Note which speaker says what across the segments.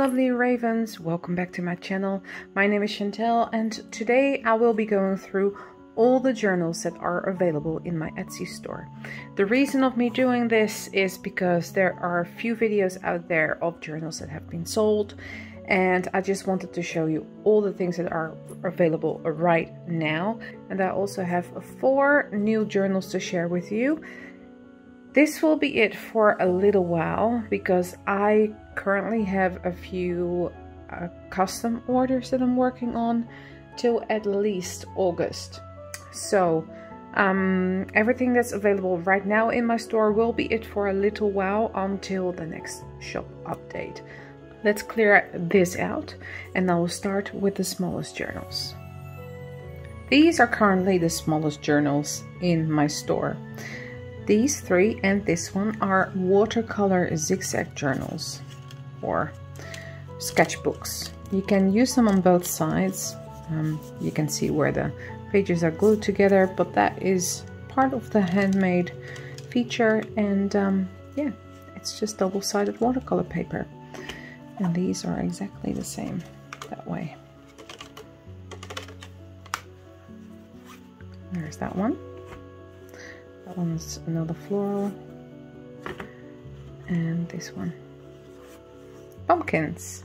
Speaker 1: lovely ravens, welcome back to my channel. My name is Chantel and today I will be going through all the journals that are available in my Etsy store. The reason of me doing this is because there are a few videos out there of journals that have been sold, and I just wanted to show you all the things that are available right now. And I also have 4 new journals to share with you. This will be it for a little while because I currently have a few custom orders that I'm working on till at least August. So everything that's available right now in my store will be it for a little while until the next shop update. Let's clear this out and I will start with the smallest journals. These are currently the smallest journals in my store. These 3 and this one are watercolor zigzag journals or sketchbooks. You can use them on both sides. You can see where the pages are glued together, but that is part of the handmade feature, and yeah, it's just double-sided watercolor paper. And these are exactly the same that way. There's that one. That one's another floral. And this one. Pumpkins.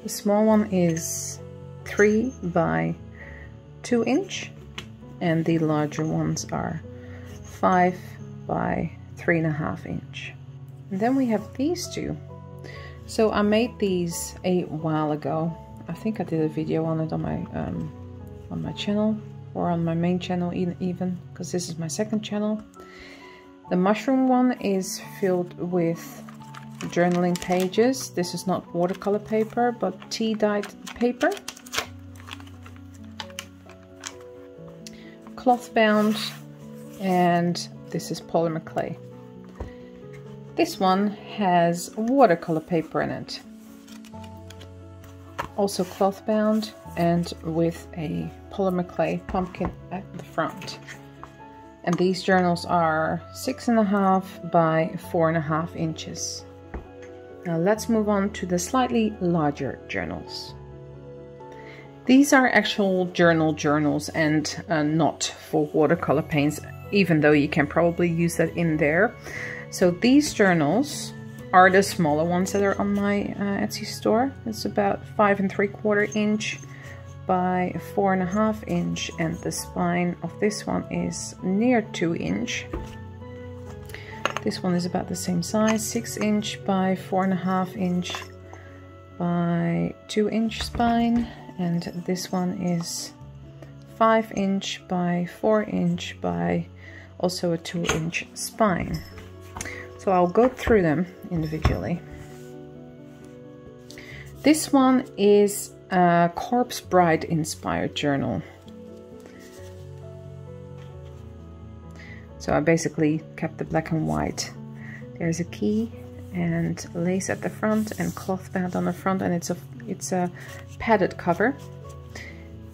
Speaker 1: The small one is 3 by 2 inch. And the larger ones are 5 by 3.5 inch. And then we have these 2. So I made these a while ago. I think I did a video on it on my channel. Or on my main channel even, because this is my second channel. The mushroom one is filled with journaling pages. This is not watercolor paper, but tea dyed paper. Cloth bound, and this is polymer clay. This one has watercolor paper in it. Also cloth bound and with a polymer clay pumpkin at the front. And these journals are 6.5 by 4.5 inches. Now let's move on to the slightly larger journals. These are actual journals and not for watercolor paints, even though you can probably use that in there. So these journals are the smaller ones that are on my Etsy store. It's about 5 3/4 inch by 4.5 inch, and the spine of this one is near 2 inch. This one is about the same size, 6 inch by 4.5 inch by 2 inch spine, and this one is 5 inch by 4 inch by also a 2 inch spine. So I'll go through them individually. This one is a Corpse Bride inspired journal. So I basically kept the black and white. There's a key and lace at the front and cloth bound on the front, and it's a padded cover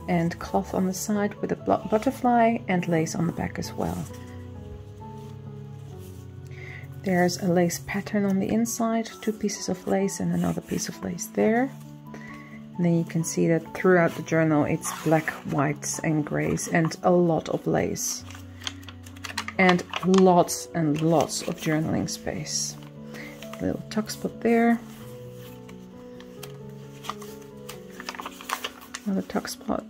Speaker 1: and cloth on the side with a butterfly and lace on the back as well. There's a lace pattern on the inside, 2 pieces of lace and another piece of lace there. And then you can see that throughout the journal it's black, whites and grays and a lot of lace. And lots of journaling space. A little tuck spot there. Another tuck spot.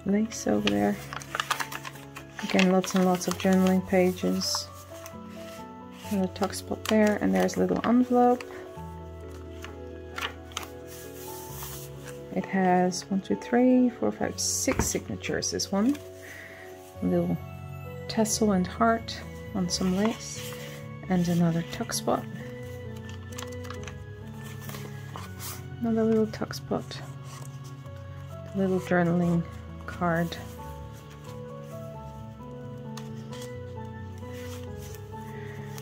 Speaker 1: Lace over there. Again, lots and lots of journaling pages. Another tuck spot there, and there's a little envelope. It has 1, 2, 3, 4, 5, 6 signatures, this one. A little tassel and heart on some lace, and another tuck spot. Another little tuck spot. A little journaling card.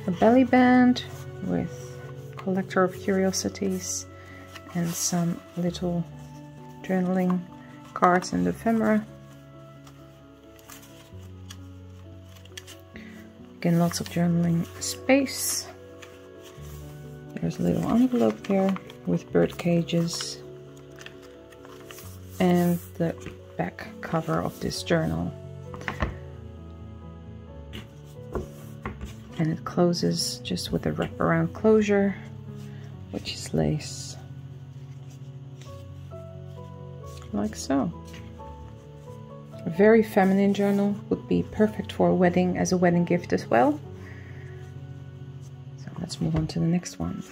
Speaker 1: A belly band with collector of curiosities and some little journaling cards and ephemera. Again, lots of journaling space. There's a little envelope there with bird cages and the back cover of this journal. And it closes just with a wraparound closure, which is lace, like so. A very feminine journal, would be perfect for a wedding, as a wedding gift as well. So let's move on to the next one,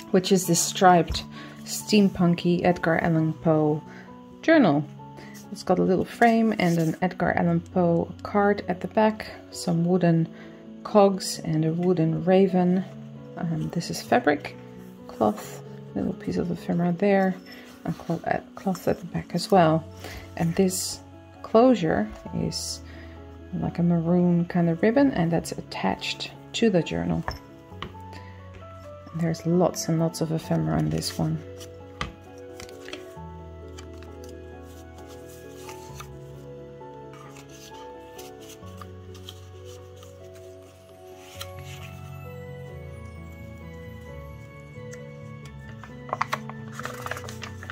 Speaker 1: which is this striped steampunky Edgar Allan Poe journal. It's got a little frame and an Edgar Allan Poe card at the back, some wooden cogs and a wooden raven. This is fabric, cloth, little piece of ephemera there, and cloth at the back as well. And this closure is like a maroon kind of ribbon, and that's attached to the journal. And there's lots and lots of ephemera in this one.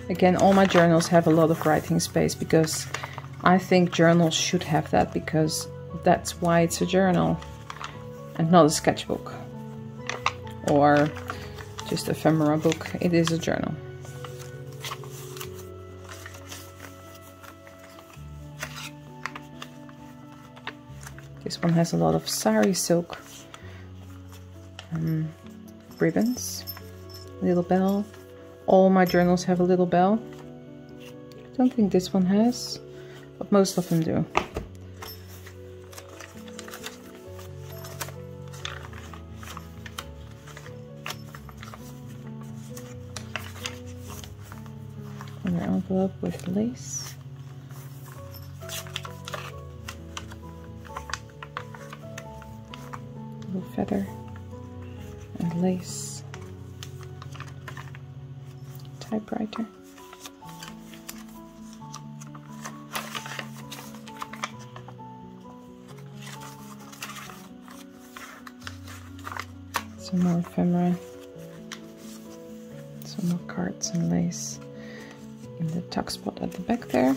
Speaker 1: Again, all my journals have a lot of writing space because I think journals should have that, because that's why it's a journal and not a sketchbook or just a ephemera book. It is a journal. This one has a lot of sari silk ribbons, little bell. All my journals have a little bell. I don't think this one has, but most of them do. Another envelope with lace. Little feather and lace. Typewriter. Some more ephemera. Some more cards and lace in the tuck spot at the back there.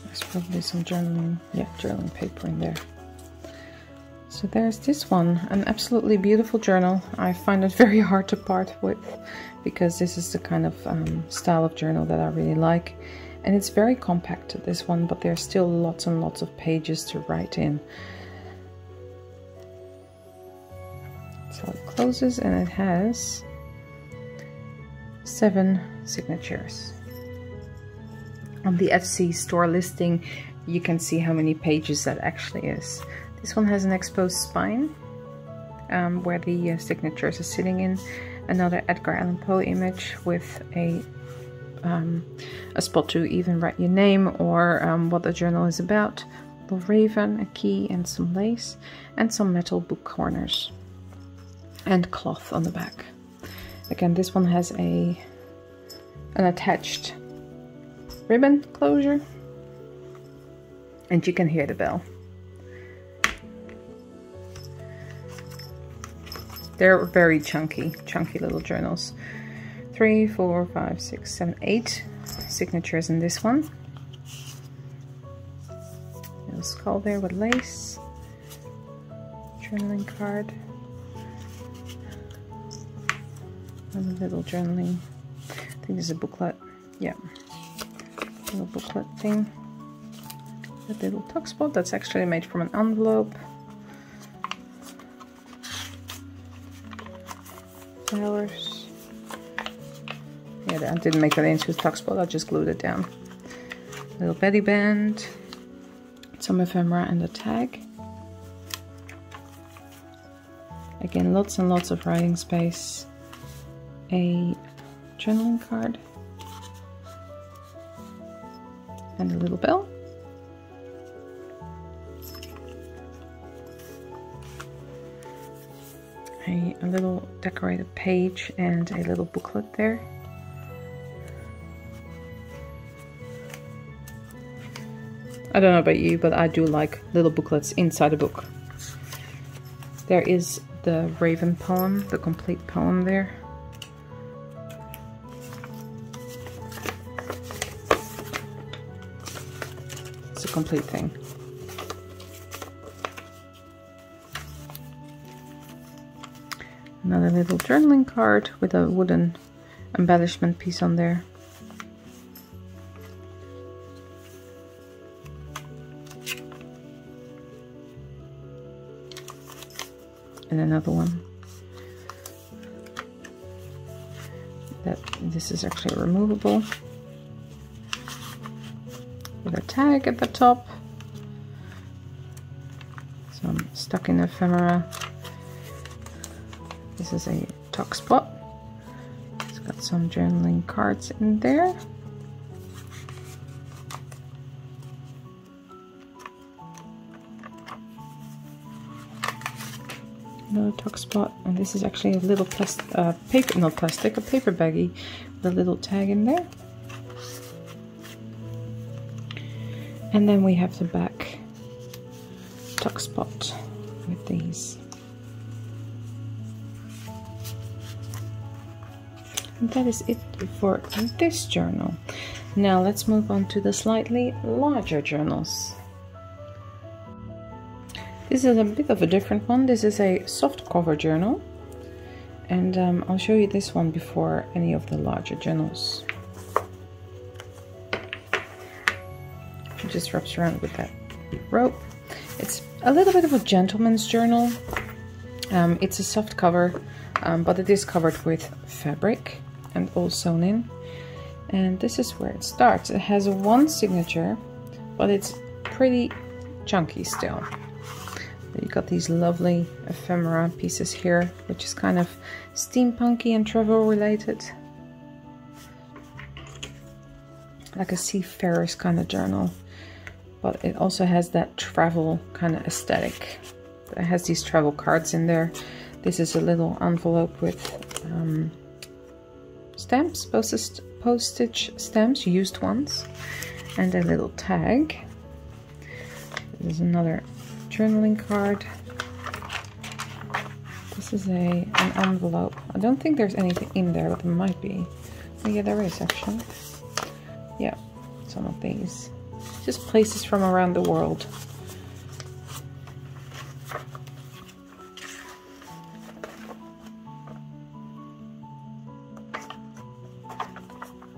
Speaker 1: There's probably some journaling paper in there. So there's this one, an absolutely beautiful journal. I find it very hard to part with because this is the kind of style of journal that I really like. And it's very compact, this one, but there's still lots and lots of pages to write in. So it closes and it has 7 signatures. On the Etsy store listing, you can see how many pages that actually is. This one has an exposed spine where the signatures are sitting in. Another Edgar Allan Poe image with a spot to even write your name or what the journal is about. A little raven, a key and some lace, and some metal book corners. And cloth on the back. Again, this one has an attached ribbon closure. And you can hear the bell. They're very chunky little journals. 3, 4, 5, 6, 7, 8 signatures in this one. Little skull there with lace. Journaling card. And a little journaling. I think this is a booklet. Yeah. Little booklet thing. A little tuck spot that's actually made from an envelope. Flowers. Yeah, I didn't make that into a tuck spot, I just glued it down. Little belly band, some ephemera and a tag. Again, lots and lots of writing space. A journaling card. And a little bell. A little decorated page and a little booklet there. I don't know about you, but I do like little booklets inside a book. There is the Raven poem, the complete poem there. It's a complete thing. Another little journaling card with a wooden embellishment piece on there. And another one. This is actually removable. With a tag at the top. Some stuck in ephemera. This is a tuck spot. It's got some journaling cards in there. Another tuck spot, and this is actually a little paper baggie with a little tag in there. And then we have the back tuck spot with these. And that is it for this journal. Now let's move on to the slightly larger journals. This is a bit of a different one. This is a soft cover journal, and I'll show you this one before any of the larger journals. It just wraps around with that rope. It's a little bit of a gentleman's journal. It's a soft cover, but it is covered with fabric and all sewn in. And this is where it starts. It has one signature, but it's pretty chunky still. You got these lovely ephemera pieces here, which is kind of steampunky and travel related. Like a seafarer's kind of journal. But it also has that travel kind of aesthetic. It has these travel cards in there. This is a little envelope with stamps, postage stamps, used ones, and a little tag. There's another journaling card. This is an envelope. I don't think there's anything in there, but there might be. Oh yeah, there is actually. Yeah, some of these. Just places from around the world.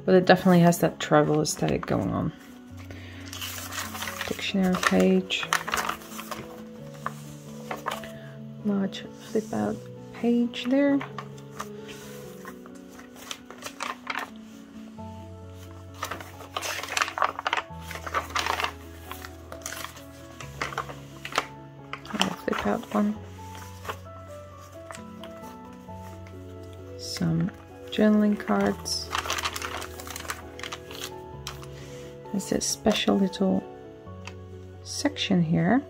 Speaker 1: But it definitely has that travel aesthetic going on. Dictionary page. Large flip out page there. Flip out one. Some journaling cards. There's this special little section here.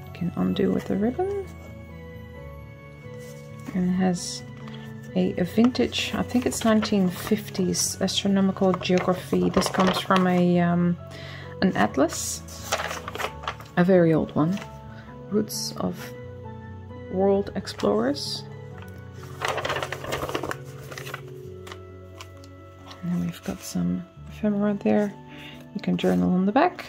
Speaker 1: You can undo with the ribbon. And it has a vintage, I think it's 1950s astronomical geography. This comes from an atlas, a very old one. Roots of World Explorers. And then we've got some ephemera there. You can journal on the back.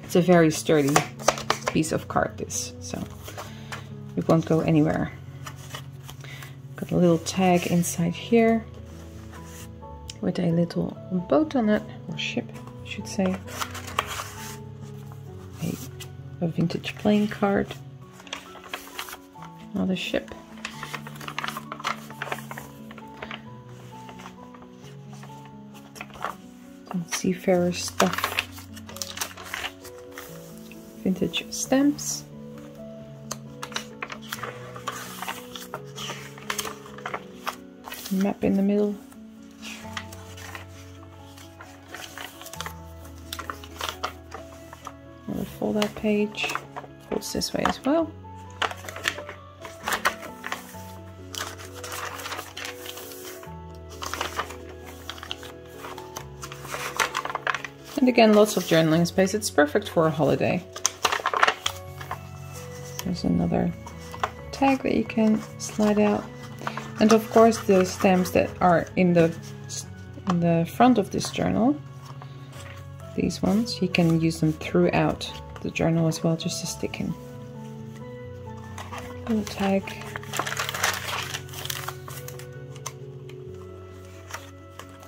Speaker 1: It's a very sturdy piece of card, this, so it won't go anywhere. Got a little tag inside here with a little boat on it, or ship, I should say. A vintage playing card. Another ship. Some seafarer stuff. Vintage stamps. Map in the middle. fold out page. Folds this way as well. And again, lots of journaling space. It's perfect for a holiday. There's another tag that you can slide out. And of course the stamps that are in the front of this journal, these ones, you can use them throughout the journal as well, just to stick in. Little tag.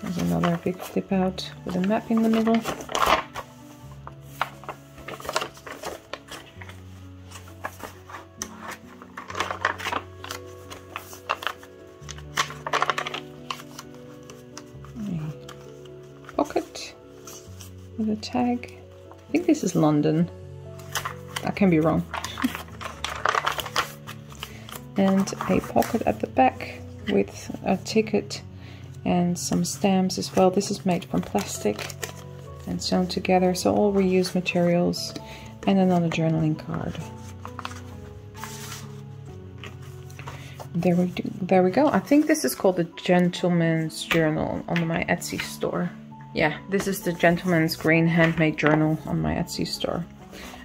Speaker 1: There's another big flip out with a map in the middle. Pocket with a tag. I think this is London. I can be wrong. And a pocket at the back with a ticket and some stamps as well. This is made from plastic and sewn together, so all reused materials, and another journaling card. There we go. I think this is called the Gentleman's Journal on my Etsy store. Yeah, this is the Gentleman's Green Handmade Journal on my Etsy store.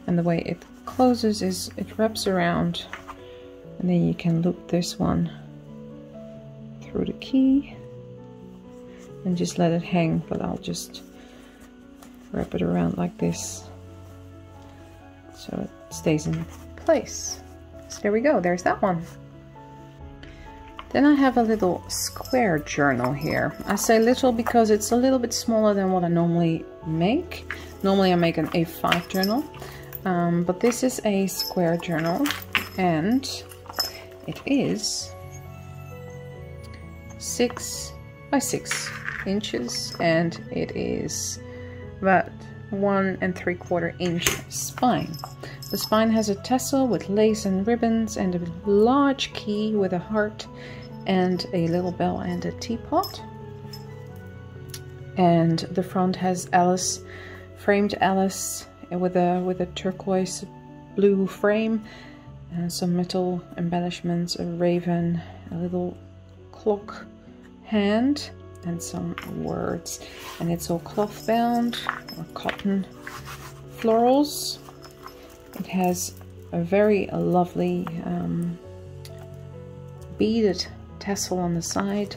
Speaker 1: And the way it closes is it wraps around, and then you can loop this one through the key and just let it hang, but I'll just wrap it around like this so it stays in place. So there we go, there's that one. Then I have a little square journal here. I say little because it's a little bit smaller than what I normally make. Normally I make an A5 journal, but this is a square journal, and it is 6 by 6 inches, and it is about 1 3/4 inch spine. The spine has a tassel with lace and ribbons, and a large key with a heart and a little bell and a teapot. And the front has Alice, framed Alice with a turquoise blue frame, and some metal embellishments, a raven, a little clock hand, and some words. And it's all cloth bound or cotton florals. It has a very lovely beaded tassel on the side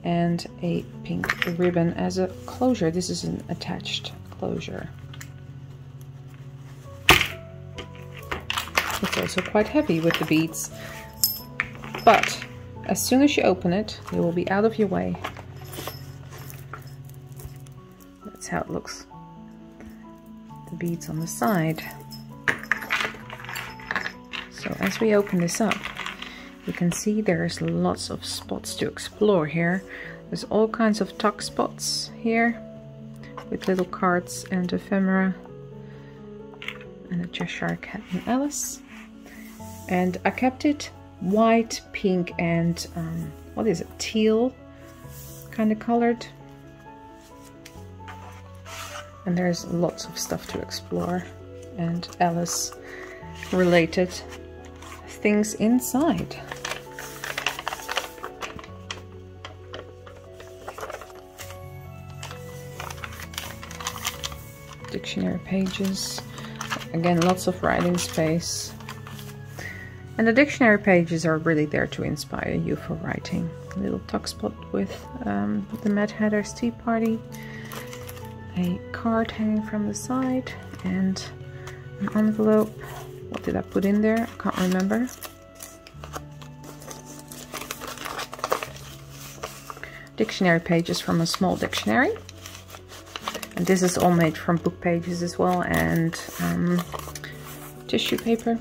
Speaker 1: and a pink ribbon as a closure. This is an attached closure. It's also quite heavy with the beads, but as soon as you open it, it will be out of your way. That's how it looks. The beads on the side. So as we open this up, you can see there's lots of spots to explore here. There's all kinds of tuck spots here with little cards and ephemera and a Cheshire Cat and Alice. And I kept it white, pink, and what is it, teal kind of colored. And there's lots of stuff to explore and Alice related things inside. Dictionary pages, again lots of writing space, and the dictionary pages are really there to inspire you for writing. A little tuck spot with the Mad Hatter's Tea Party, a card hanging from the side, and an envelope. What did I put in there? I can't remember. Dictionary pages from a small dictionary. And this is all made from book pages as well, and tissue paper.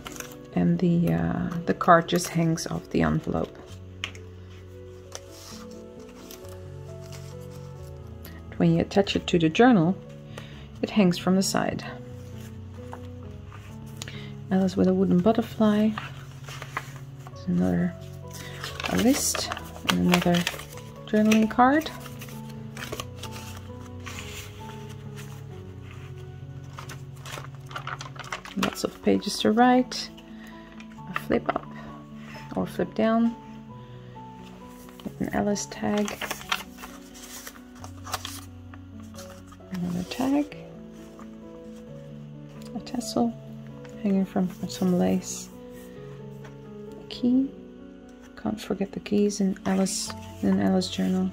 Speaker 1: And the card just hangs off the envelope. When you attach it to the journal, it hangs from the side. Alice with a wooden butterfly. There's another list and another journaling card. pages to write, a flip up or flip down, an Alice tag, another tag, a tassel hanging from some lace, a key, can't forget the keys in an Alice journal,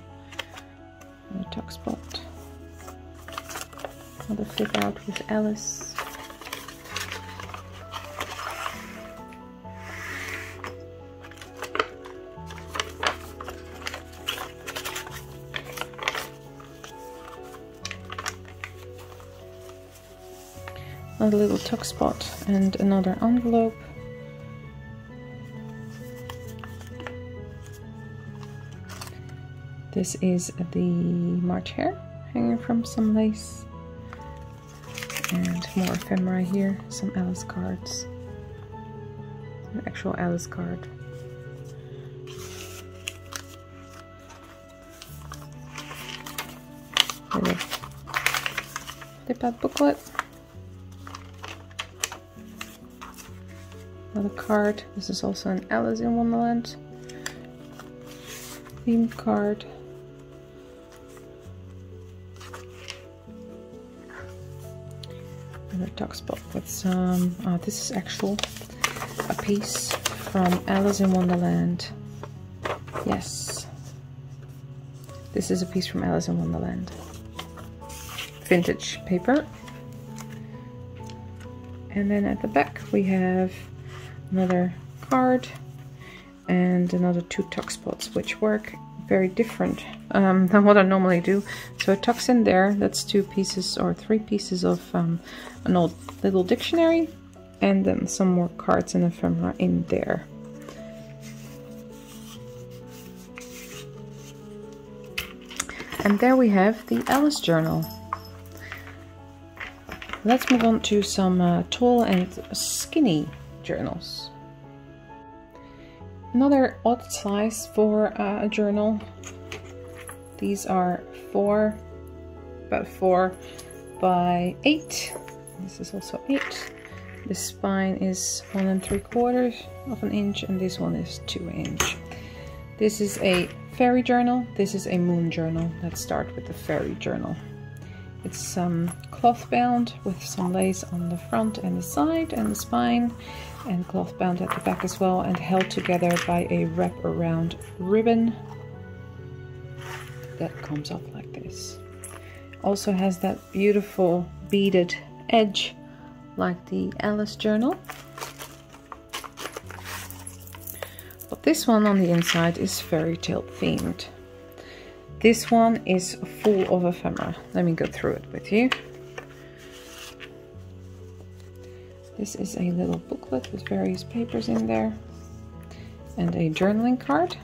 Speaker 1: and a tuck spot, another flip out with Alice, another little tuck spot and another envelope. This is the March hare hanging from some lace, and more ephemera here, some Alice cards, an actual Alice card. Little flip out booklet. Another card. This is also an Alice in Wonderland themed card. Another tuck spot with some. This is actual a piece from Alice in Wonderland. Yes, this is a piece from Alice in Wonderland. Vintage paper. And then at the back we have another card and another 2 tuck spots, which work very different than what I normally do. So it tucks in there. That's 2 pieces or 3 pieces of an old little dictionary, and then some more cards and ephemera in there. And there we have the Alice journal. Let's move on to some tall and skinny journals. Another odd size for a journal. These are about 4 by 8. This is also 8. The spine is 1 3/4 of an inch, and this one is 2 inch. This is a fairy journal. This is a moon journal. Let's start with the fairy journal. It's cloth bound with some lace on the front and the side and the spine, and cloth bound at the back as well, and held together by a wrap around ribbon that comes off like this. Also has that beautiful beaded edge like the Alice journal. But this one on the inside is fairy tale themed. This one is full of ephemera. Let me go through it with you. This is a little booklet with various papers in there, and a journaling card.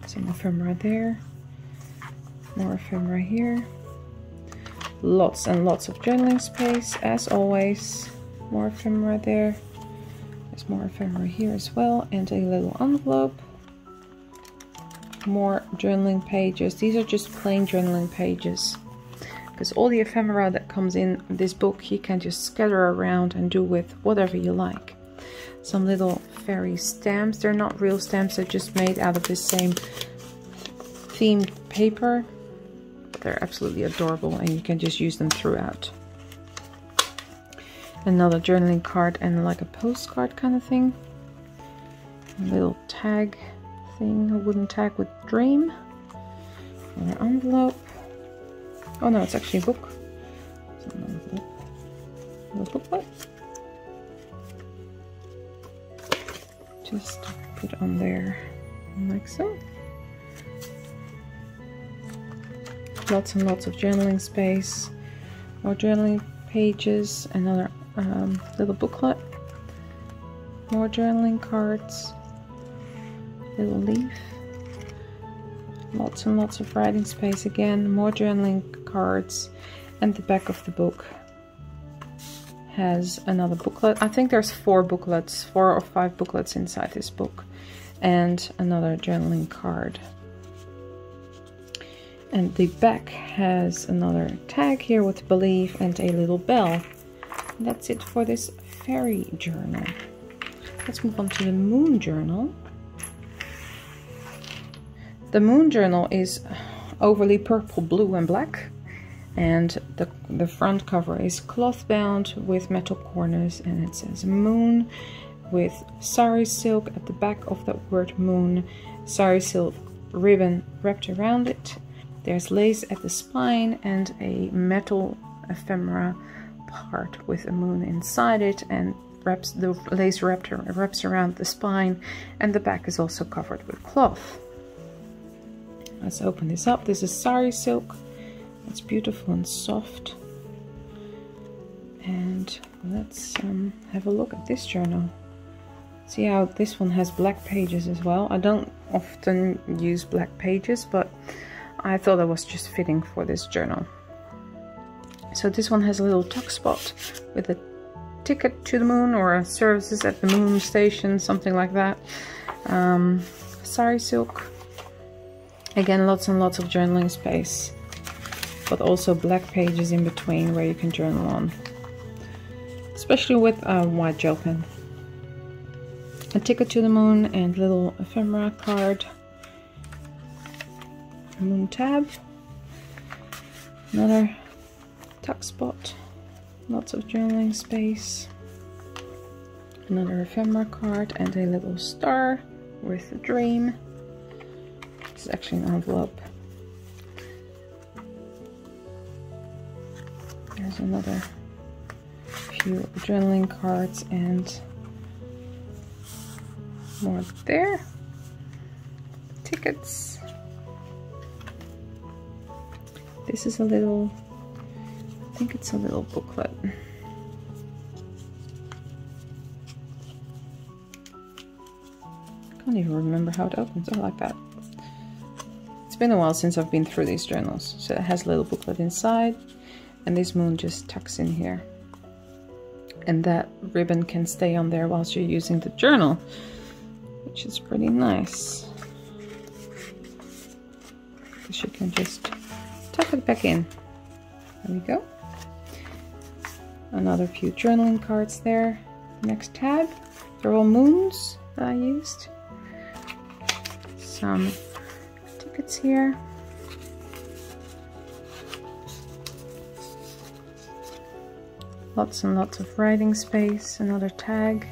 Speaker 1: Some ephemera there, more ephemera here. Lots and lots of journaling space, as always. More ephemera there. There's more ephemera here as well, and a little envelope. More journaling pages. These are just plain journaling pages, because all the ephemera that comes in this book you can just scatter around and do with whatever you like. Some little fairy stamps. They're not real stamps, they're just made out of this same themed paper. They're absolutely adorable, and you can just use them throughout. Another journaling card and like a postcard kind of thing. A little tag thing, a wooden tag with dream. Another envelope. Oh no, it's actually a book. It's an envelope. A little booklet. Just put on there like so. Lots and lots of journaling space. More journaling pages. Another little booklet. More journaling cards. Little leaf. Lots and lots of writing space again. More journaling cards. And the back of the book has another booklet. I think there's 4 booklets, 4 or 5 booklets inside this book. And another journaling card. And the back has another tag here with believe and a little bell. And that's it for this fairy journal. Let's move on to the moon journal. The moon journal is overly purple, blue and black. And the front cover is cloth bound with metal corners, and it says moon with sari silk at the back of that word moon, sari silk ribbon wrapped around it. There's lace at the spine and a metal ephemera part with a moon inside it, and the lace wraps around the spine, and the back is also covered with cloth. Let's open this up. This is sari silk. It's beautiful and soft. And let's have a look at this journal. See how this one has black pages as well. I don't often use black pages, but I thought it was just fitting for this journal. So this one has a little tuck spot with a ticket to the moon, or a services at the moon station, something like that. Sari silk. Again, lots and lots of journaling space, but also black pages in between where you can journal on, especially with a white gel pen. A ticket to the moon and little ephemera card. A moon tab. Another tuck spot. Lots of journaling space. Another ephemera card and a little star with a dream. This is actually an envelope. There's another few journaling cards and more there. Tickets. This is a little, I think it's a little booklet. I can't even remember how it opens. I like that. It's been a while since I've been through these journals. So it has a little booklet inside, and this moon just tucks in here. And that ribbon can stay on there whilst you're using the journal, which is pretty nice. Because you can just tuck it back in. There we go. Another few journaling cards there. Next tab. They're all moons that I used. Some tickets here. Lots and lots of writing space. Another tag.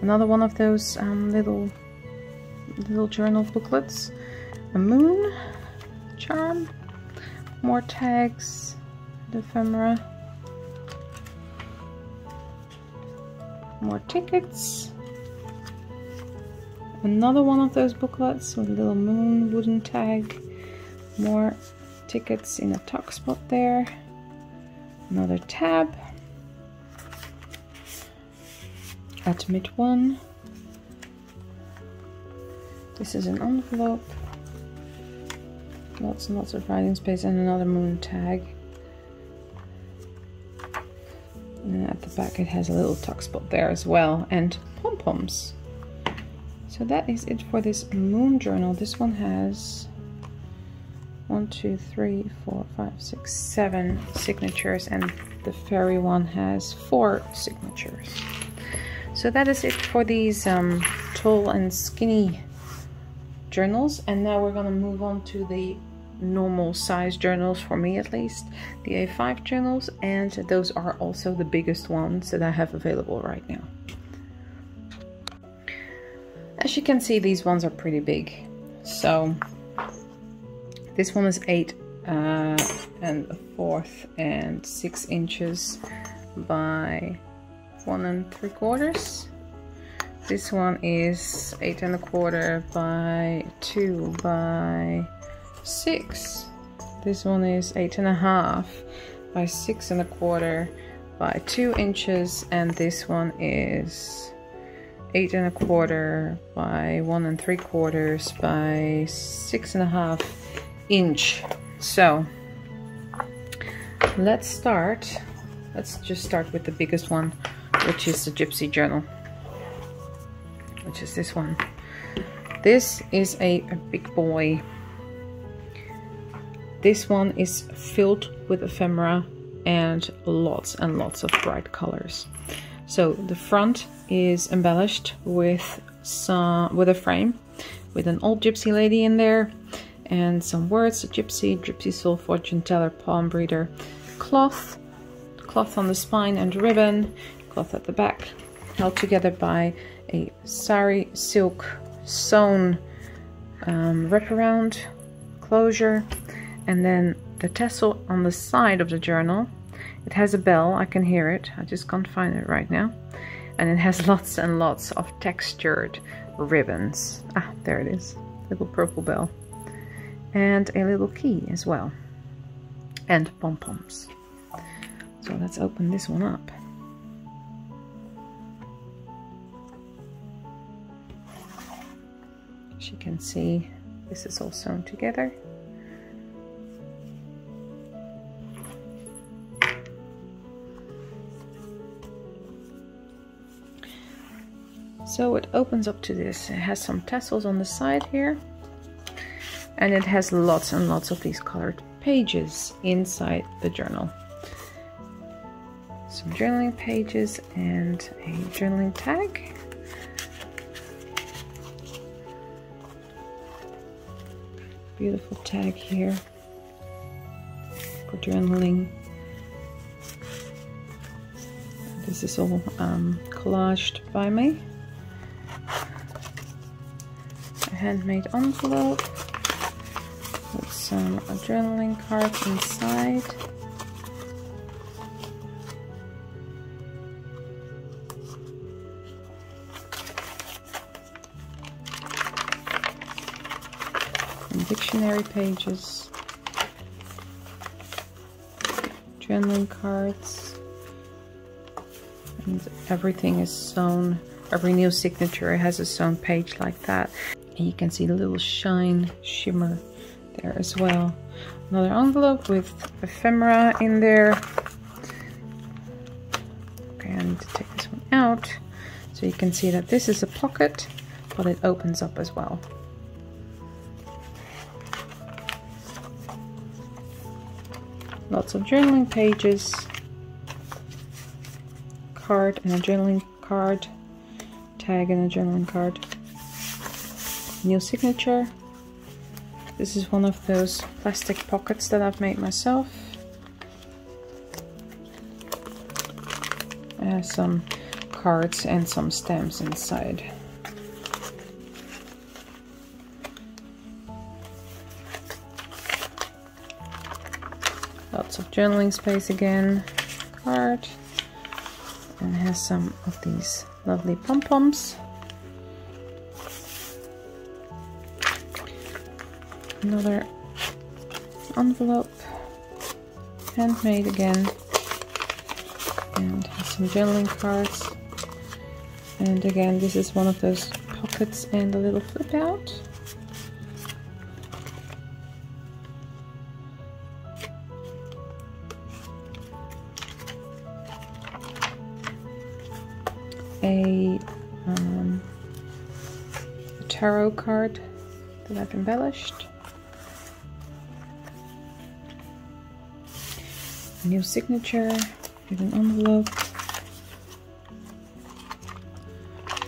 Speaker 1: Another one of those little journal booklets. A moon charm. More tags. The ephemera. More tickets. Another one of those booklets with a little moon wooden tag. More tickets in a tuck spot there. Another tab. Admit one. This is an envelope. Lots and lots of writing space and another moon tag. And at the back it has a little tuck spot there as well, and pom-poms. So that is it for this moon journal. This one has 1, 2, 3, 4, 5, 6, 7 signatures, and the fairy one has 4 signatures. So that is it for these tall and skinny journals. And now we're going to move on to the normal size journals, for me at least, the A5 journals, and those are also the biggest ones that I have available right now. As you can see, these ones are pretty big. So this one is 8 1/4 and 6 inches by 1 3/4. This one is 8 1/4 by 2 by 6. This one is 8 1/2 by 6 1/4 by 2 inches, and this one is 8 1/4 by 1 3/4 by 6 1/2 inch. So let's start. Let's just start with the biggest one, which is the Gypsy Journal, which is this one. This is a big boy. this one is filled with ephemera and lots of bright colors. So the front is embellished with a frame with an old gypsy lady in there and some words: gypsy soul, fortune teller, palm reader, cloth on the spine and ribbon, cloth at the back, held together by a sari silk sewn wraparound closure, and then the tassel on the side of the journal. It has a bell, I can hear it, I just can't find it right now, and it has lots and lots of textured ribbons. Ah, there it is, little purple bell, and a little key as well, and pom-poms. So let's open this one up. As you can see, this is all sewn together. So it opens up to this. It has some tassels on the side here, and it has lots and lots of these colored pages inside the journal. Some journaling pages and a journaling tag. Beautiful tag here for journaling. This is all collaged by me. A handmade envelope with some journaling cards inside. Dictionary pages, journaling cards, and everything is sewn. Every new signature has a sewn page like that, and you can see the little shimmer there as well. Another envelope with ephemera in there. Okay, I need to take this one out so you can see that this is a pocket, but it opens up as well. Lots of journaling pages, card and a journaling card, tag and a journaling card, new signature. This is one of those plastic pockets that I've made myself. It has some cards and some stamps inside. Lots of journaling space again, card, and it has some of these lovely pom-poms. Another envelope, handmade again, and has some journaling cards. And again, this is one of those pockets and a little flip out. A tarot card that I've embellished. A new signature with an envelope.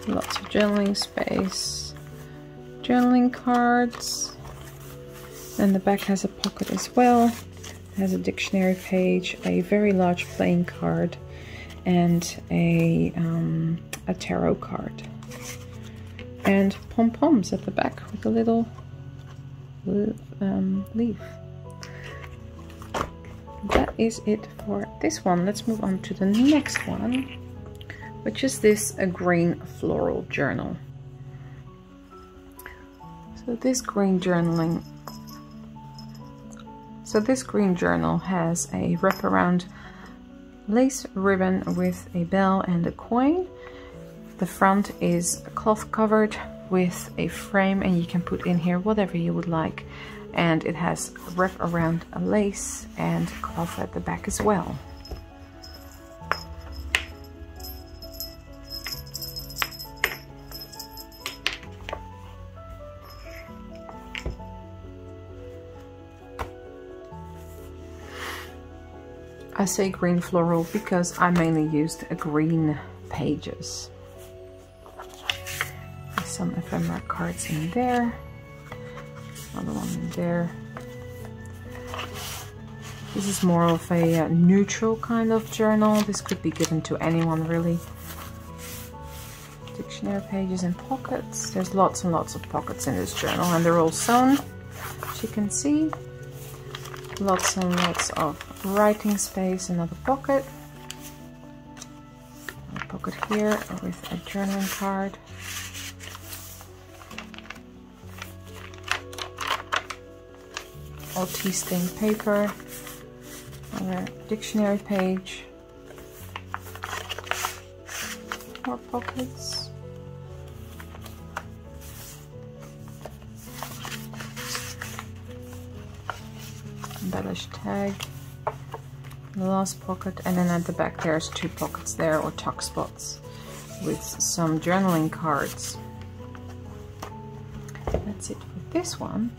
Speaker 1: Lots of journaling space. Journaling cards. And the back has a pocket as well. It has a dictionary page, a very large playing card, and a tarot card, and pom-poms at the back with a little leaf. That is it for this one. Let's move on to the next one, which is a green floral journal. So this green journal has a wraparound lace ribbon with a bell and a coin. The front is cloth covered with a frame, and you can put in here whatever you would like. And it has wrap around a lace and cloth at the back as well. I say green floral because I mainly used green pages. There's some ephemera cards in there. Another one in there. This is more of a neutral kind of journal. This could be given to anyone really. Dictionary pages and pockets. There's lots and lots of pockets in this journal, and they're all sewn, as you can see. Lots and lots of writing space. Another pocket. A pocket here with a journaling card. All tea stained paper. Another dictionary page. More pockets. Embellished tag. The last pocket, and then at the back there's 2 pockets there, or tuck spots, with some journaling cards. That's it for this one.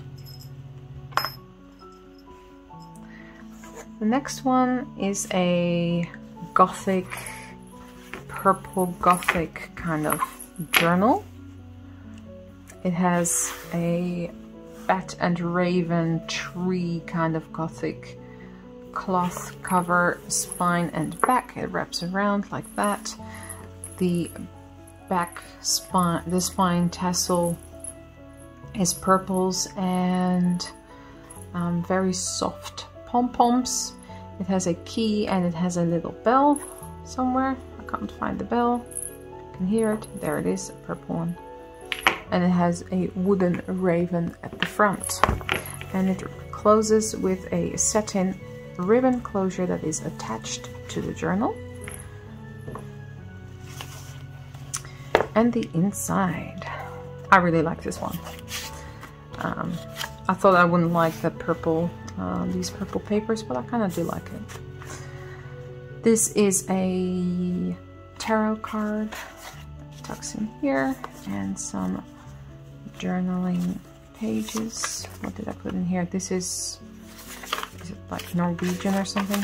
Speaker 1: The next one is a gothic, purple gothic kind of journal. It has a bat and raven tree kind of gothic cloth cover, spine and back. It wraps around like that. The back spine, the spine tassel is purples and very soft pom-poms. It has a key and it has a little bell somewhere. I can't find the bell. You can hear it. There it is, a purple one. And it has a wooden raven at the front. And it closes with a satin ribbon closure that is attached to the journal. And the inside. I really like this one. I thought I wouldn't like the purple, these purple papers, but I kind of do like it. This is a tarot card, tucks in here, and some journaling pages. What did I put in here? This is it like Norwegian or something?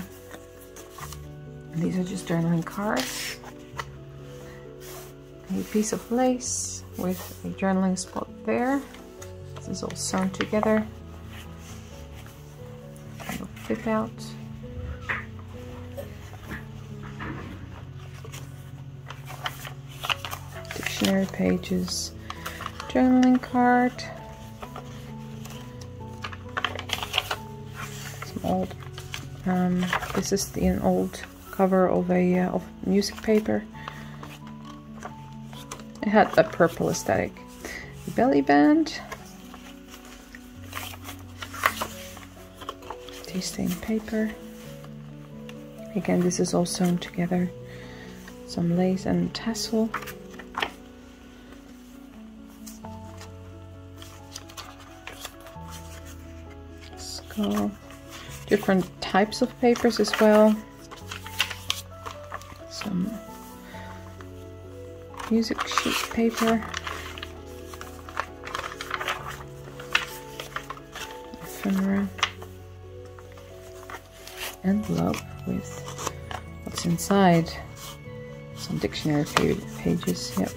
Speaker 1: And these are just journaling cards. A piece of lace with a journaling spot there. This is all sewn together. Kind of flip out. Dictionary pages, journaling card, some old. This is an old cover of a of music paper. It had that purple aesthetic. The belly band, tea stained paper. Again, this is all sewn together. Some lace and tassel. Skull. Different types of papers as well. Some music sheet paper. Ephemera. Envelope with what's inside. Some dictionary pages, yep.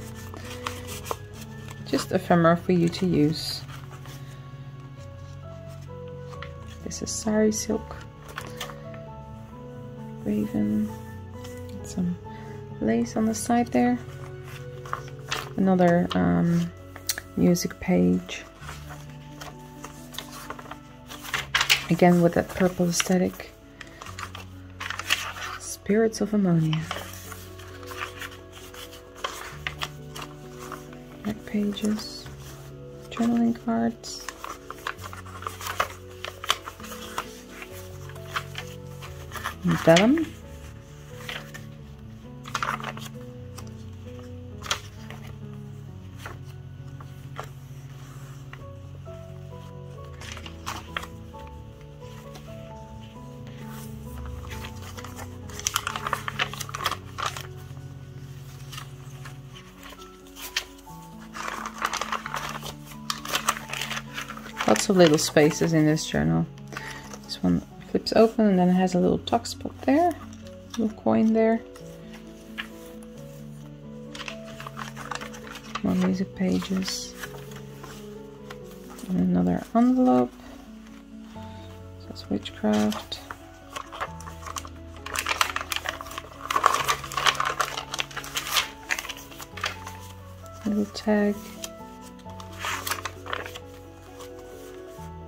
Speaker 1: Just ephemera for you to use. This is sari silk, raven, some lace on the side there. Another music page. Again with that purple aesthetic. Spirits of Ammonia. Back pages. Journaling cards. Vellum. Lots of little spaces in this journal. This one Flips open, and then it has a little tuck spot there, little coin there. More music pages. And another envelope. So it's witchcraft. Little tag.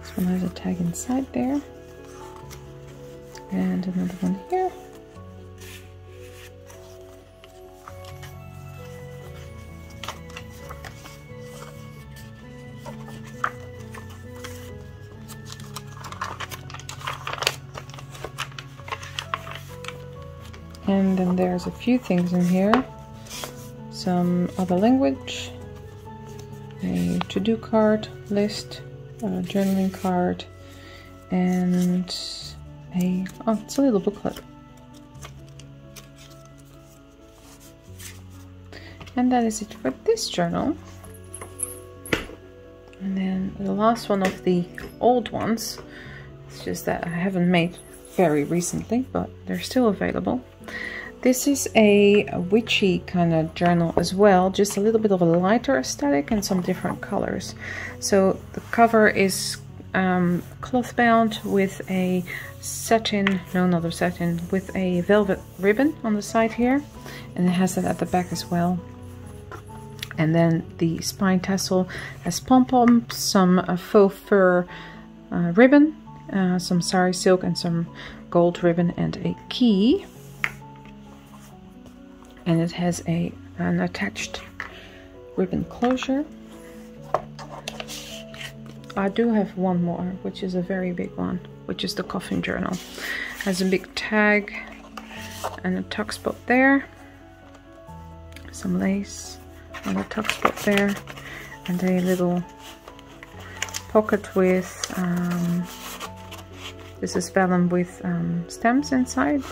Speaker 1: This one has a tag inside there. And another one here. And then there's a few things in here. Some other language, a to-do card, list, a journaling card, and it's a little booklet. And that is it for this journal. And then the last one of the old ones, it's just that I haven't made very recently, but they're still available. This is a witchy kind of journal as well, just a little bit of a lighter aesthetic and some different colors. So the cover is cloth bound with a satin, no, not a satin, with a velvet ribbon on the side here, and it has that at the back as well. And then the spine tassel has pom-poms, some faux fur ribbon, some sari silk, and some gold ribbon, and a key. And it has an attached ribbon closure. I do have one more, which is a very big one, which is the Coffin Journal. Has a big tag and a tuck spot there, some lace on the tuck spot there, and a little pocket with this is vellum with stamps inside.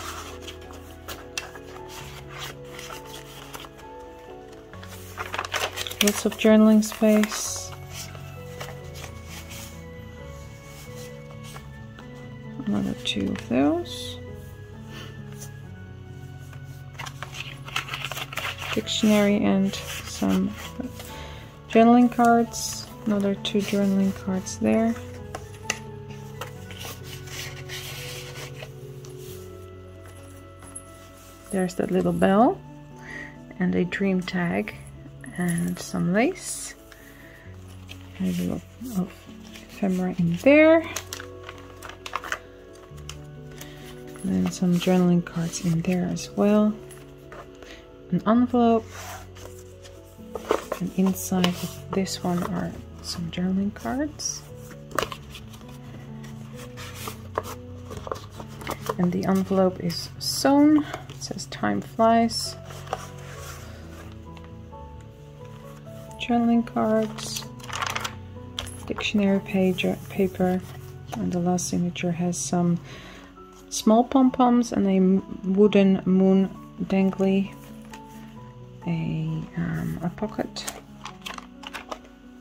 Speaker 1: Lots of journaling space. Another two of those. Dictionary and some journaling cards. Another two journaling cards there. There's that little bell and a dream tag. And some lace, a little of ephemera in there, and then some journaling cards in there as well, an envelope, and inside of this one are some journaling cards, and the envelope is sewn. It says time flies. Journaling cards, dictionary paper, and the last signature has some small pom-poms and a wooden moon dangly, a pocket,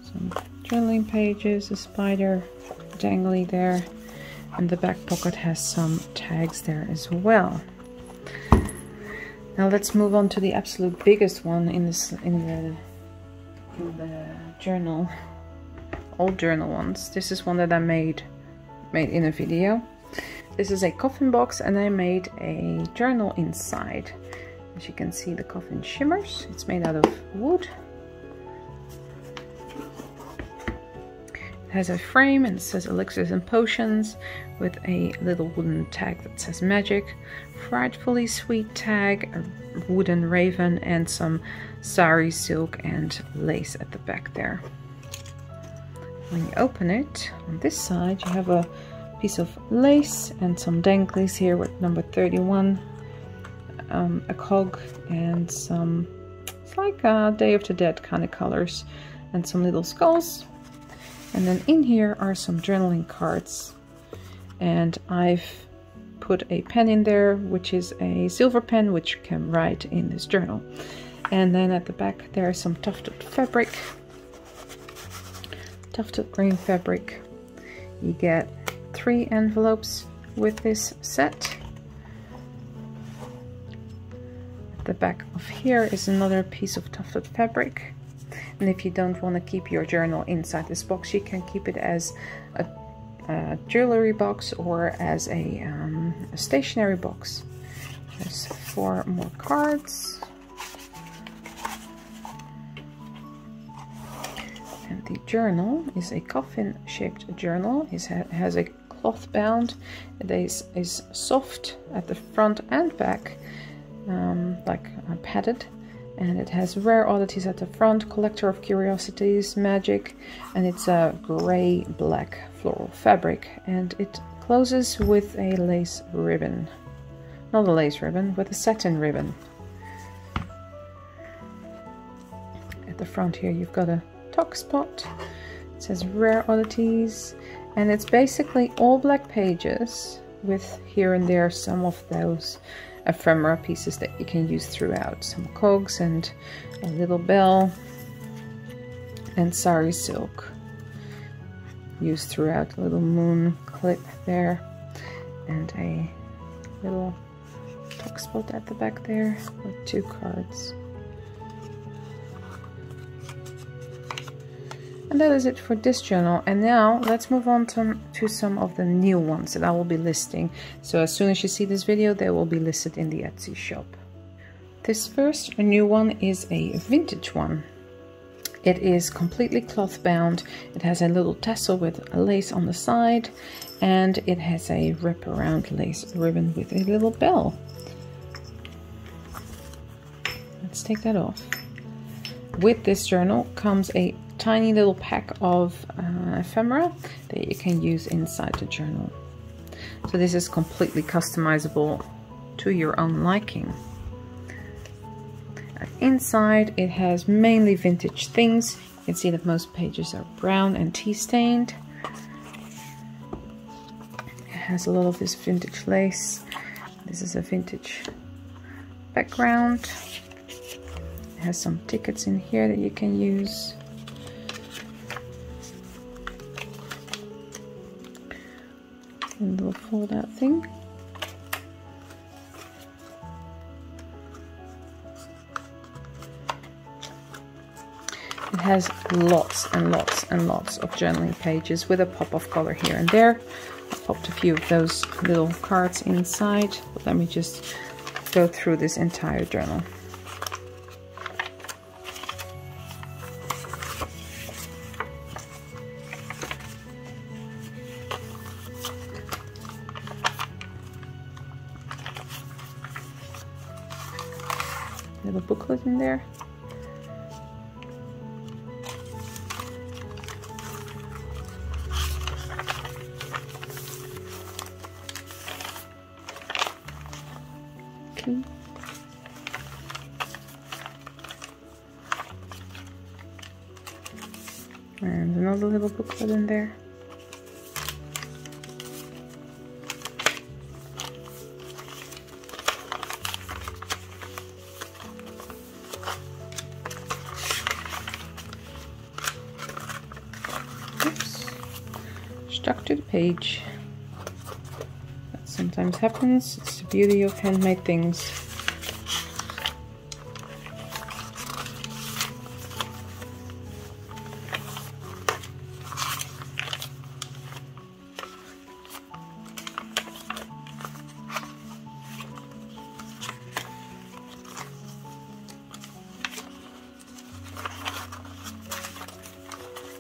Speaker 1: some journaling pages, a spider dangly there, and the back pocket has some tags there as well. Now let's move on to the absolute biggest one in the journal, old journal ones. This is one that I made in a video. This is a coffin box, and I made a journal inside. As you can see, the coffin shimmers. It's made out of wood. It has a frame and it says elixirs and potions with a little wooden tag that says magic, frightfully sweet tag, a wooden raven, and some sari silk and lace at the back there. When you open it, on this side you have a piece of lace and some danglies here with number 31, a cog, and some, it's like a Day of the Dead kind of colors, and some little skulls. And then in here are some journaling cards, and I've put a pen in there, which is a silver pen, which you can write in this journal. And then at the back there is some tufted fabric, tufted green fabric. You get 3 envelopes with this set. At the back of here is another piece of tufted fabric. And if you don't want to keep your journal inside this box, you can keep it as a jewelry box or as a stationery box. There's 4 more cards. And the journal is a coffin shaped journal. It has a cloth bound. It is soft at the front and back, like padded. And it has rare oddities at the front, collector of curiosities, magic, and it's a gray black floral fabric, and it closes with a lace ribbon. Not a lace ribbon, with a satin ribbon. At the front here you've got a tuck spot. It says rare oddities, and it's basically all black pages with here and there some of those ephemera pieces that you can use throughout. Some cogs and a little bell and sari silk used throughout. A little moon clip there and a little tuck spot at the back there with 2 cards. And that is it for this journal. And now let's move on to some of the new ones that I will be listing. So as soon as you see this video, they will be listed in the Etsy shop. This first new one is a vintage one. It is completely cloth bound. It has a little tassel with a lace on the side, and it has a wraparound lace ribbon with a little bell. Let's take that off. With this journal comes a tiny little pack of ephemera that you can use inside the journal. So this is completely customizable to your own liking. And inside it has mainly vintage things. You can see that most pages are brown and tea stained. It has a lot of this vintage lace. This is a vintage background. It has some tickets in here that you can use. A little fold out thing. It has lots and lots and lots of journaling pages with a pop of color here and there. I popped a few of those little cards inside, but let me just go through this entire journal. Little booklet in there. Okay. And another little booklet in there. Stuck to the page. That sometimes happens. It's the beauty of handmade things.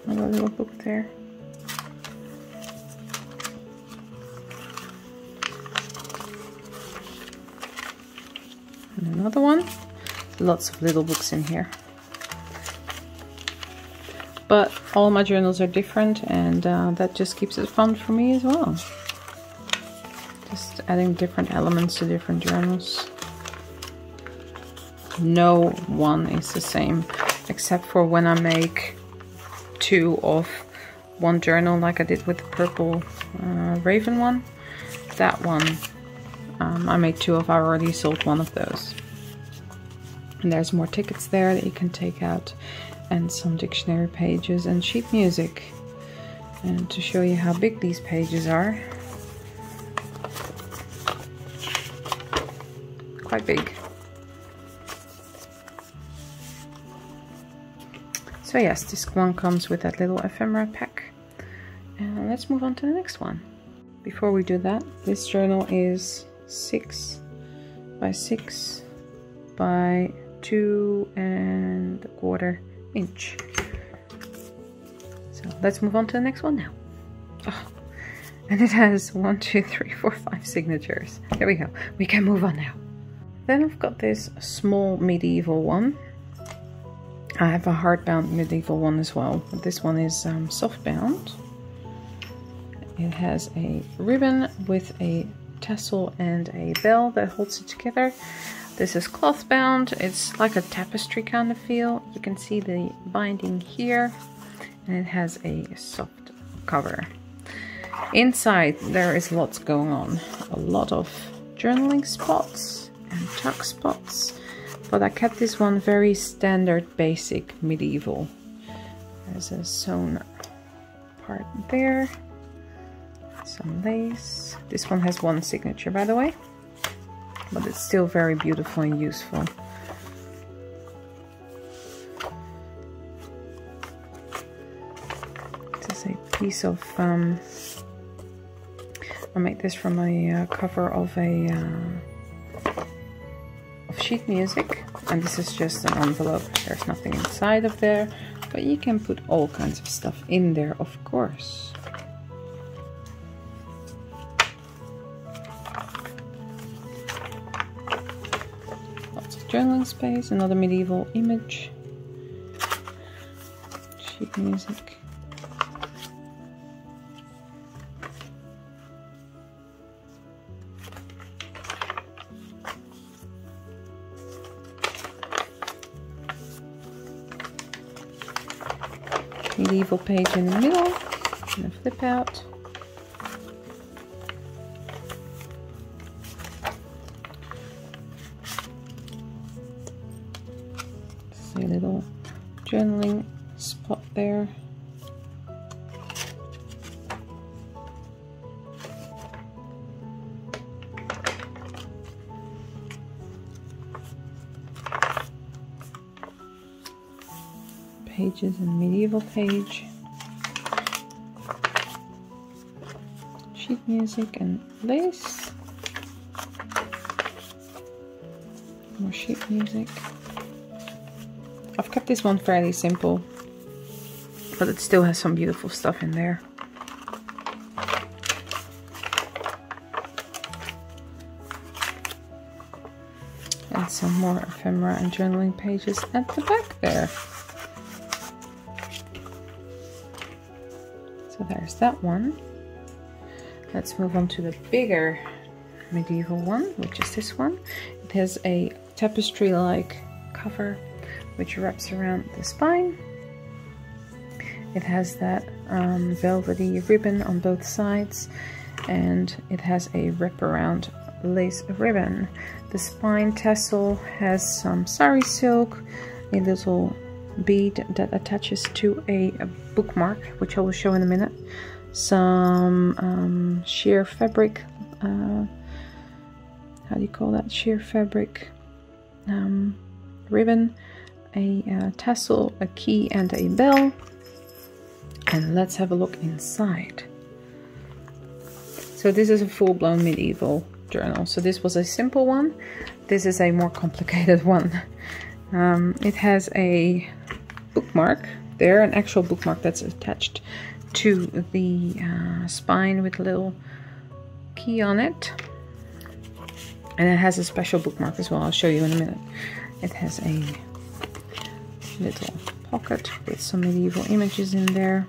Speaker 1: Another little book there. And another one. Lots of little books in here. But all my journals are different, and that just keeps it fun for me as well. Just adding different elements to different journals. No one is the same, except for when I make 2 of one journal, like I did with the purple raven one. That one I made 2 of. I already sold one of those. And there's more tickets there that you can take out, and some dictionary pages and sheet music. And to show you how big these pages are, quite big. So yes, this one comes with that little ephemera pack. And let's move on to the next one. Before we do that, this journal is 6 by 6 by 2¼ inch. So let's move on to the next one now. Oh, and it has 1, 2, 3, 4, 5 signatures. There we go. We can move on now. Then I've got this small medieval one. I have a hardbound medieval one as well, but this one is softbound. It has a ribbon with a tassel and a bell that holds it together. This is cloth bound. It's like a tapestry kind of feel. You can see the binding here, and it has a soft cover. Inside there is lots going on. A lot of journaling spots and tuck spots. But I kept this one very standard, basic, medieval. There's a sewn part there. Some lace. This one has 1 signature, by the way. But it's still very beautiful and useful. This is a piece of... I made this from a cover of a... sheet music, and this is just an envelope. There's nothing inside of there, but you can put all kinds of stuff in there, of course. Lots of journaling space, another medieval image, sheet music. Medieval page in the middle, and a flip out. See a little journaling spot there. Pages and medieval page, sheet music and lace, more sheet music. I've kept this one fairly simple, but it still has some beautiful stuff in there. And some more ephemera and journaling pages at the back there. So there's that one. Let's move on to the bigger medieval one, which is this one. It has a tapestry-like cover which wraps around the spine. It has that velvety ribbon on both sides, and it has a wraparound lace ribbon. The spine tassel has some sari silk, a little bead that attaches to a bookmark, which I will show in a minute, some sheer fabric, how do you call that, sheer fabric ribbon, a tassel, a key and a bell. And let's have a look inside. So this is a full-blown medieval journal. So this was a simple one, this is a more complicated one. It has a bookmark there, an actual bookmark that's attached to the spine with a little key on it, and it has a special bookmark as well. I'll show you in a minute. It has a little pocket with some medieval images in there.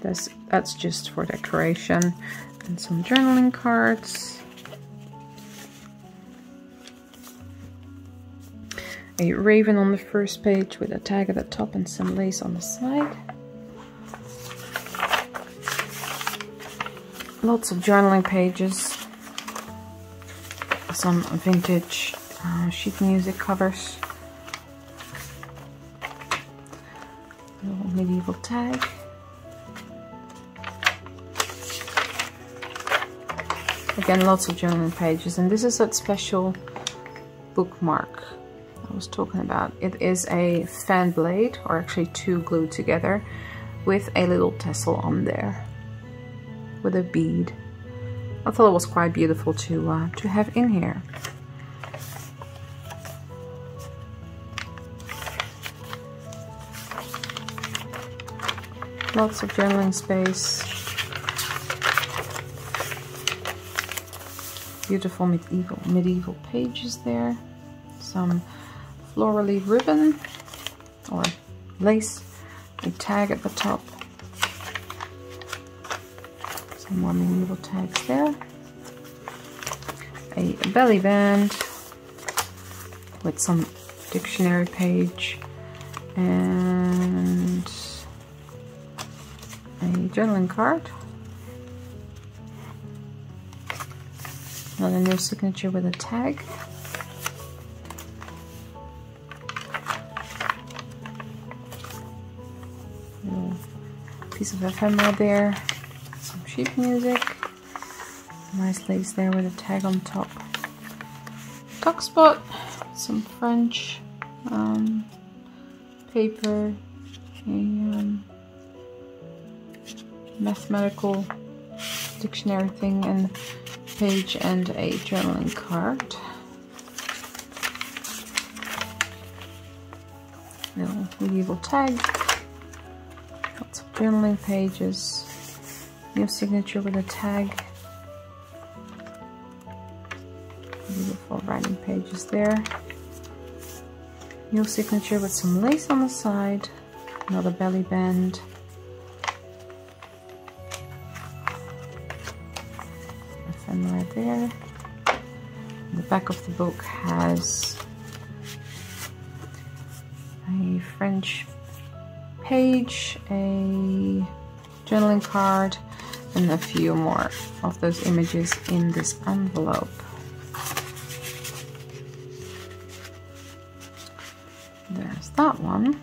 Speaker 1: That's just for decoration, and some journaling cards. A raven on the first page with a tag at the top and some lace on the side. Lots of journaling pages. Some vintage sheet music covers. A little medieval tag. Again, lots of journaling pages, and this is that special bookmark I was talking about. It is a fan blade, or actually two glued together, with a little tassel on there, with a bead. I thought it was quite beautiful to have in here. Lots of journaling space. Beautiful medieval pages there. Some florally ribbon or lace. A tag at the top. Some more medieval tags there. A belly band with some dictionary page and a journaling card. Another new signature with a tag. Little piece of ephemera there. Some sheet music. Nice lace there with a tag on top. Tuck spot. Some French paper. A mathematical dictionary thing and page and a journaling card. Little medieval tag. Lots of journaling pages. New signature with a tag. Beautiful writing pages there. New signature with some lace on the side. Another belly band. Ephemera there. The back of the book has a French page, a journaling card, and a few more of those images in this envelope. There's that one.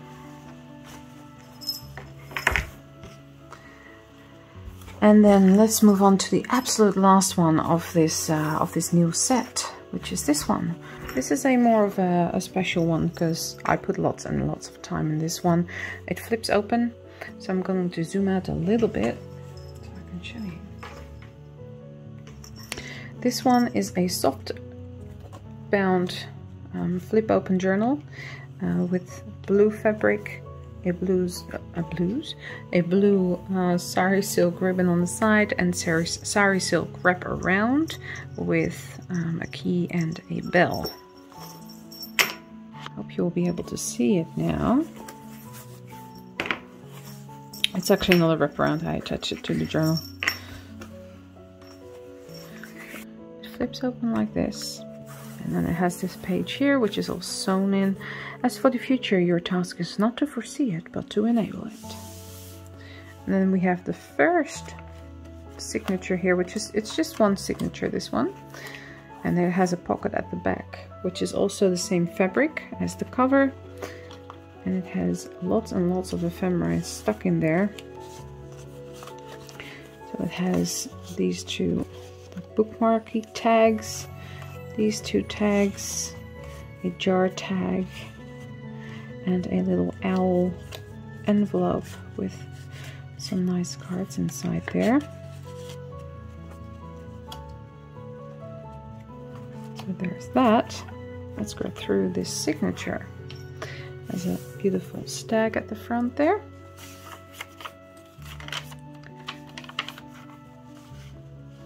Speaker 1: And then let's move on to the absolute last one of this new set, which is this one. This is a more of a special one because I put lots and lots of time in this one. It flips open, so I'm going to zoom out a little bit so I can show you. This one is a soft bound flip open journal with blue fabric. A blue sari silk ribbon on the side and sari silk wrap around with a key and a bell. Hope you'll be able to see it now. It's actually not a wraparound. I attached it to the journal. It flips open like this. And then it has this page here, which is all sewn in. As for the future, your task is not to foresee it, but to enable it. And then we have the first signature here, which is, it's just one signature, this one. And it has a pocket at the back, which is also the same fabric as the cover. And it has lots and lots of ephemera stuck in there. So it has these two bookmarky tags, these two tags, a jar tag, and a little owl envelope with some nice cards inside there. So there's that. Let's go through this signature. There's a beautiful stag at the front there.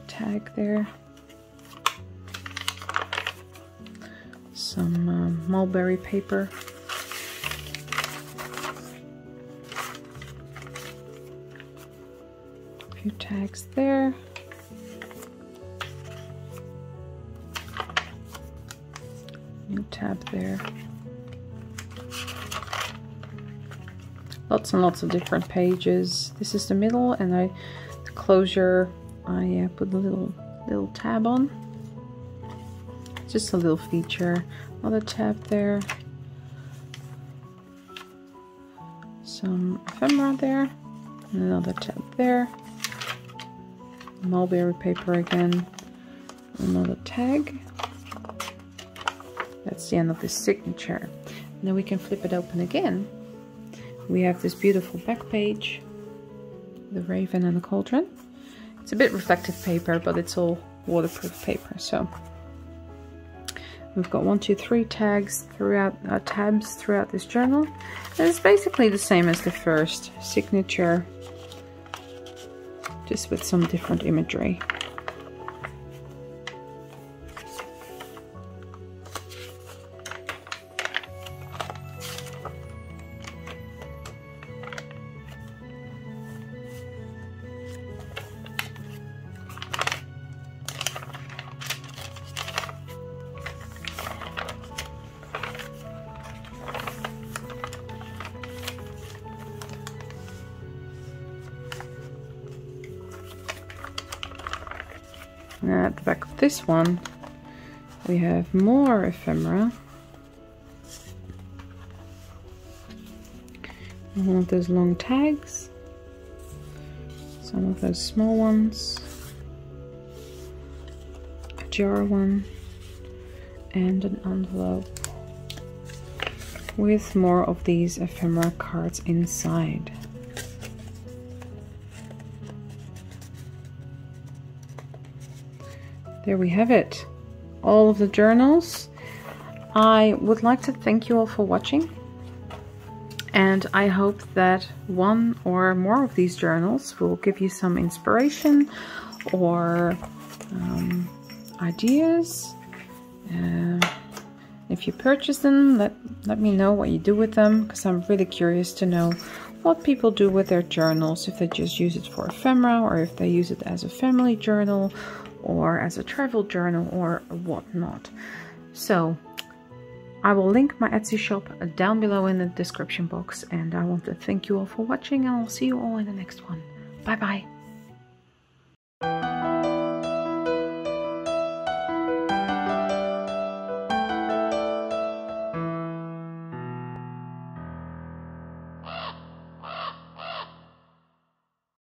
Speaker 1: Tag there. Some mulberry paper. A few tags there. New tab there. Lots and lots of different pages. This is the middle, and the closure I put a little tab on. Just a little feature. Another tab there. Some ephemera there. And another tab there. Mulberry paper again. Another tag. That's the end of this signature. Now we can flip it open again. We have this beautiful back page, the raven and the cauldron. It's a bit reflective paper, but it's all waterproof paper. So we've got 1, 2, 3 tags throughout, tabs throughout this journal. And it's basically the same as the first signature, just with some different imagery. Now at the back of this one, we have more ephemera. One of those long tags, some of those small ones, a jar one, and an envelope with more of these ephemera cards inside. There we have it, all of the journals. I would like to thank you all for watching, and I hope that one or more of these journals will give you some inspiration or ideas. If you purchase them, let me know what you do with them, because I'm really curious to know what people do with their journals, if they just use it for ephemera, or if they use it as a family journal, or as a travel journal, or whatnot. So I will link my Etsy shop down below in the description box, and I want to thank you all for watching, and I'll see you all in the next one. Bye bye.